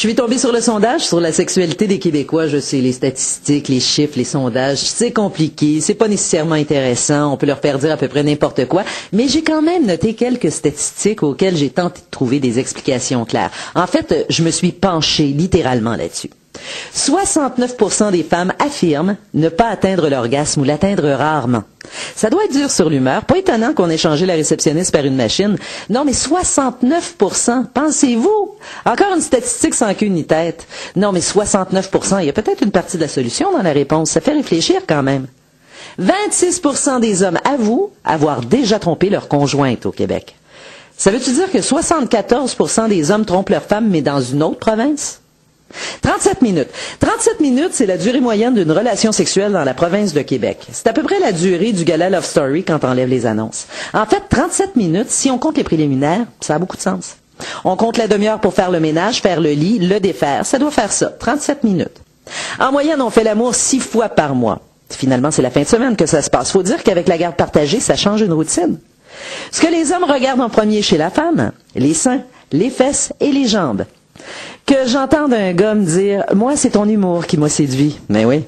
suis tombée sur le sondage sur la sexualité des Québécois. Je sais, les statistiques, les chiffres, les sondages, c'est compliqué, c'est pas nécessairement intéressant, on peut leur faire dire à peu près n'importe quoi, mais j'ai quand même noté quelques statistiques auxquelles j'ai tenté de trouver des explications claires. En fait, je me suis penchée littéralement là-dessus. 69% des femmes affirment ne pas atteindre l'orgasme ou l'atteindre rarement. Ça doit être dur sur l'humeur. Pas étonnant qu'on ait changé la réceptionniste par une machine. Non, mais 69%, pensez-vous? Encore une statistique sans queue ni tête. Non, mais 69%, il y a peut-être une partie de la solution dans la réponse. Ça fait réfléchir quand même. 26% des hommes avouent avoir déjà trompé leur conjointe au Québec. Ça veut-tu dire que 74% des hommes trompent leur femme, mais dans une autre province? 37 minutes. 37 minutes, c'est la durée moyenne d'une relation sexuelle dans la province de Québec. C'est à peu près la durée du gala Love Story quand on enlève les annonces. En fait, 37 minutes, si on compte les préliminaires, ça a beaucoup de sens. On compte la demi-heure pour faire le ménage, faire le lit, le défaire. Ça doit faire ça, 37 minutes. En moyenne, on fait l'amour 6 fois par mois. Finalement, c'est la fin de semaine que ça se passe. Faut dire qu'avec la garde partagée, ça change une routine. Ce que les hommes regardent en premier chez la femme, les seins, les fesses et les jambes. Que j'entende un gars me dire « Moi, c'est ton humour qui m'a séduit. » Mais oui.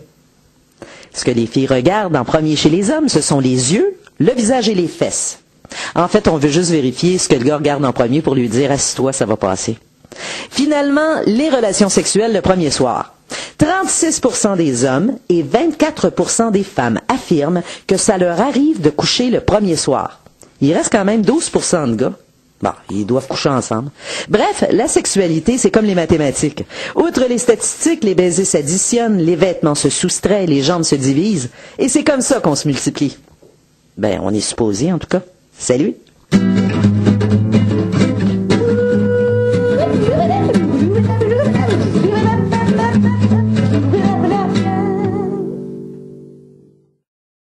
Ce que les filles regardent en premier chez les hommes, ce sont les yeux, le visage et les fesses. En fait, on veut juste vérifier ce que le gars regarde en premier pour lui dire « Assis-toi, ça va passer. » Finalement, les relations sexuelles le premier soir. 36% des hommes et 24% des femmes affirment que ça leur arrive de coucher le premier soir. Il reste quand même 12% de gars. Bon, ils doivent coucher ensemble. Bref, la sexualité, c'est comme les mathématiques. Outre les statistiques, les baisers s'additionnent, les vêtements se soustraient, les jambes se divisent. Et c'est comme ça qu'on se multiplie. Ben, on est supposé, en tout cas. Salut!